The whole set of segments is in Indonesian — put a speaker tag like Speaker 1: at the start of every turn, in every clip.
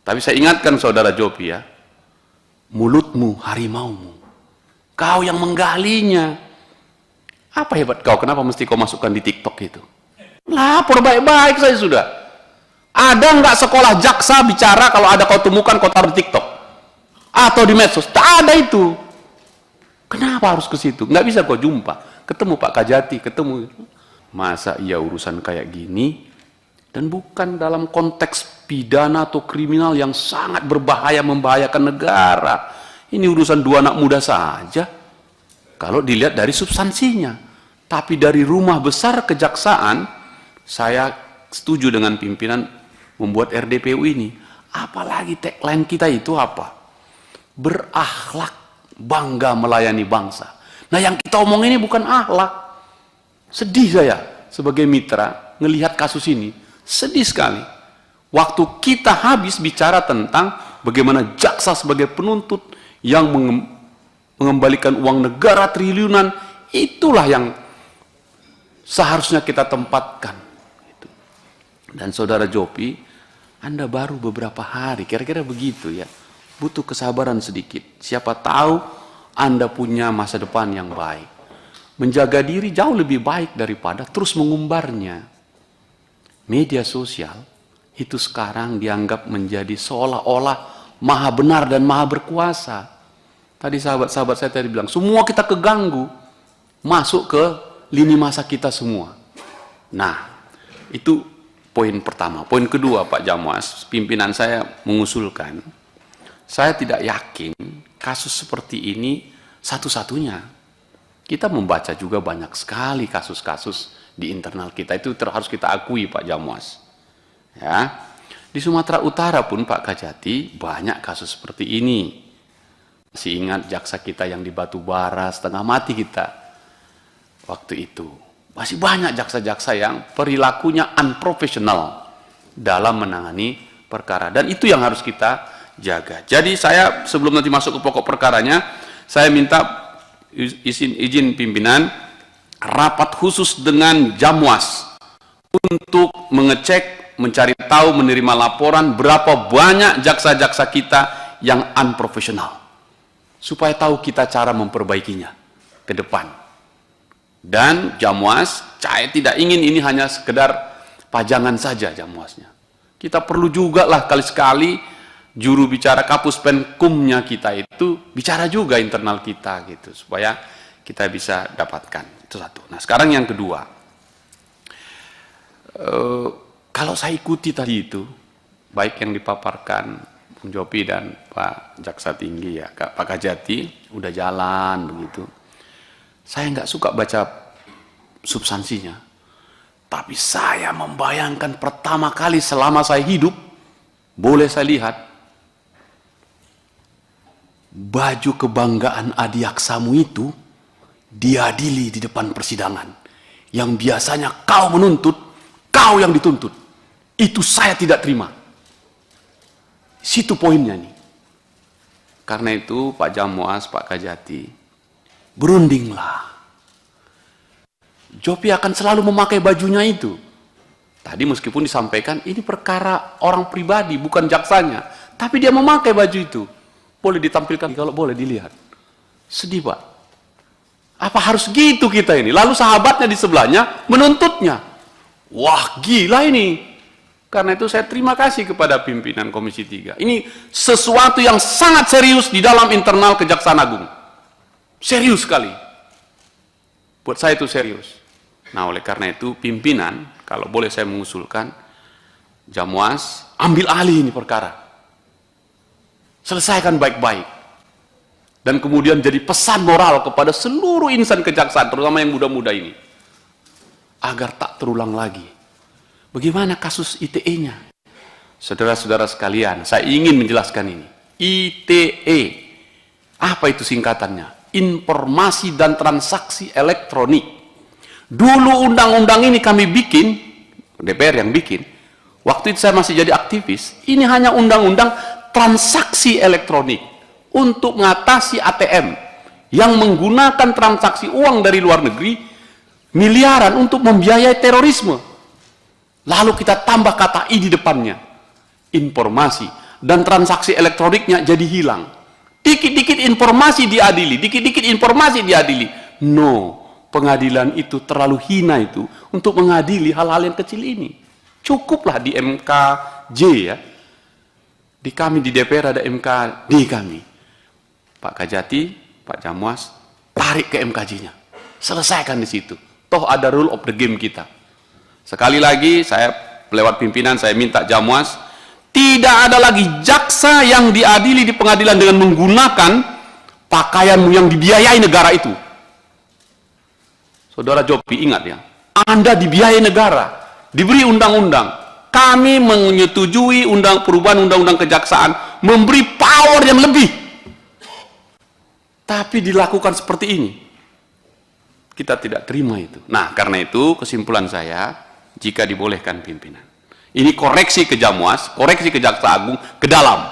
Speaker 1: Tapi saya ingatkan saudara Jopi ya, mulutmu harimaumu, kau yang menggalinya. Apa hebat kau? Kenapa mesti kau masukkan di TikTok itu? Lapor baik-baik saya sudah. Ada nggak sekolah jaksa bicara kalau ada kau temukan kau taruh di TikTok atau di medsos? Tak ada itu. Kenapa harus ke situ? Nggak bisa kau jumpa, ketemu Pak Kajati, ketemu. Masa iya urusan kayak gini, dan bukan dalam konteks pidana atau kriminal yang sangat berbahaya, membahayakan negara. Ini urusan dua anak muda saja kalau dilihat dari substansinya. Tapi dari rumah besar kejaksaan, saya setuju dengan pimpinan membuat RDPU ini. Apalagi tagline kita itu apa? Berakhlak, bangga melayani bangsa. Nah yang kita omong ini bukan akhlak. Sedih saya sebagai mitra ngelihat kasus ini. Sedih sekali. Waktu kita habis bicara tentang bagaimana jaksa sebagai penuntut yang mengembalikan uang negara triliunan, itulah yang seharusnya kita tempatkan. Dan saudara Jopi, Anda baru beberapa hari, kira-kira begitu ya, butuh kesabaran sedikit. Siapa tahu Anda punya masa depan yang baik. Menjaga diri jauh lebih baik daripada terus mengumbarnya. Media sosial itu sekarang dianggap menjadi seolah-olah maha benar dan maha berkuasa. Tadi sahabat-sahabat saya tadi bilang, semua kita keganggu, masuk ke lini masa kita semua. Nah, itu poin pertama. Poin kedua, Pak Jamwas, pimpinan saya mengusulkan, saya tidak yakin kasus seperti ini satu-satunya. Kita membaca juga banyak sekali kasus-kasus di internal kita, itu harus kita akui Pak Jamwas. Ya, di Sumatera Utara pun Pak Kajati banyak kasus seperti ini. Masih ingat jaksa kita yang di Batubara setengah mati kita waktu itu. Masih banyak jaksa-jaksa yang perilakunya unprofesional dalam menangani perkara, dan itu yang harus kita jaga. Jadi saya sebelum nanti masuk ke pokok perkaranya, saya minta izin pimpinan rapat khusus dengan Jamwas untuk mengecek, mencari tahu, menerima laporan berapa banyak jaksa-jaksa kita yang unprofesional, supaya tahu kita cara memperbaikinya ke depan. Dan Jamwas, saya tidak ingin ini hanya sekedar pajangan saja Jamwasnya. Kita perlu juga lah kali-sekali juru bicara Kapus Penkumnya kita itu bicara juga internal kita gitu, supaya kita bisa dapatkan. Itu satu. Nah sekarang yang kedua, kalau saya ikuti tadi itu, baik yang dipaparkan Bung Jopi dan Pak Jaksa Tinggi ya, Pak Kajati udah jalan begitu. Saya nggak suka baca substansinya, tapi saya membayangkan pertama kali selama saya hidup, boleh saya lihat baju kebanggaan adiaksamu itu diadili di depan persidangan, yang biasanya kau menuntut, kau yang dituntut. Itu saya tidak terima. Situ poinnya nih. Karena itu Pak Jamwas, Pak Kajati, berundinglah. Jopi akan selalu memakai bajunya itu. Tadi meskipun disampaikan ini perkara orang pribadi, bukan jaksanya, tapi dia memakai baju itu. Boleh ditampilkan kalau boleh dilihat. Sedih Pak. Apa harus gitu kita ini? Lalu sahabatnya di sebelahnya menuntutnya. Wah gila ini. Karena itu saya terima kasih kepada pimpinan Komisi 3. Ini sesuatu yang sangat serius di dalam internal Kejaksaan Agung. Serius sekali. Buat saya itu serius. Nah oleh karena itu pimpinan, kalau boleh saya mengusulkan, Jamwas ambil alih ini perkara. Selesaikan baik-baik. Dan kemudian jadi pesan moral kepada seluruh insan kejaksaan, terutama yang muda-muda ini, agar tak terulang lagi. Bagaimana kasus ITE-nya? Saudara-saudara sekalian, saya ingin menjelaskan ini. ITE, apa itu singkatannya? Informasi dan Transaksi Elektronik. Dulu undang-undang ini kami bikin, DPR yang bikin, waktu itu saya masih jadi aktivis, ini hanya undang-undang transaksi elektronik untuk mengatasi ATM yang menggunakan transaksi uang dari luar negeri miliaran untuk membiayai terorisme. Lalu kita tambah kata I di depannya, informasi. dan transaksi elektroniknya jadi hilang. Dikit-dikit informasi diadili, dikit-dikit informasi diadili. No, pengadilan itu terlalu hina itu untuk mengadili hal-hal yang kecil ini. Cukuplah di MKJ ya. Di kami di DPR ada MKD kami. Pak Kajati, Pak Jamwas, tarik ke MKJ-nya. Selesaikan di situ. Toh ada rule of the game kita. Sekali lagi saya lewat pimpinan saya minta Jamwas, tidak ada lagi jaksa yang diadili di pengadilan dengan menggunakan pakaianmu yang dibiayai negara itu. Saudara Jopi ingat ya, Anda dibiayai negara, diberi undang-undang. Kami menyetujui perubahan undang-undang kejaksaan, memberi power yang lebih. Tapi dilakukan seperti ini. Kita tidak terima itu. Nah, karena itu kesimpulan saya, jika dibolehkan pimpinan. Ini koreksi ke Jamwas, koreksi ke Jaksa Agung, ke dalam.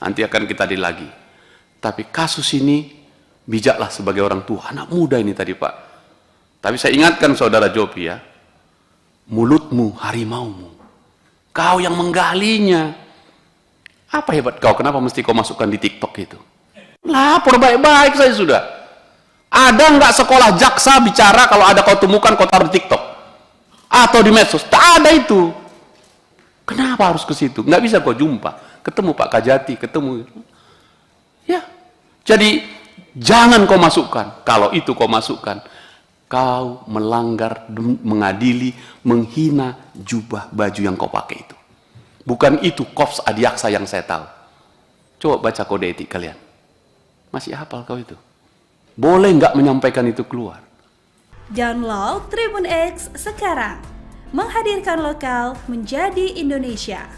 Speaker 1: Nanti akan kita adil lagi. Tapi kasus ini, bijaklah sebagai orang tua. Anak muda ini tadi Pak. Tapi saya ingatkan saudara Jopi ya, mulutmu harimaumu. Kau yang menggalinya. Apa hebat kau? Kenapa mesti kau masukkan di TikTok itu? Lapor baik-baik saya sudah. Ada nggak sekolah jaksa bicara kalau ada kau temukan kau taruh di TikTok? Atau di medsos? Tak ada itu. Kenapa harus ke situ? Nggak bisa kau jumpa. Ketemu Pak Kajati, ketemu. Ya. Jadi jangan kau masukkan. Kalau itu kau masukkan, kau melanggar, mengadili, menghina jubah baju yang kau pakai itu. Bukan itu Korps Adiaksa yang saya tahu. Coba baca kode etik kalian. Masih hafal kau itu? Boleh nggak menyampaikan itu keluar?
Speaker 2: Download Tribun X sekarang. Menghadirkan lokal menjadi Indonesia.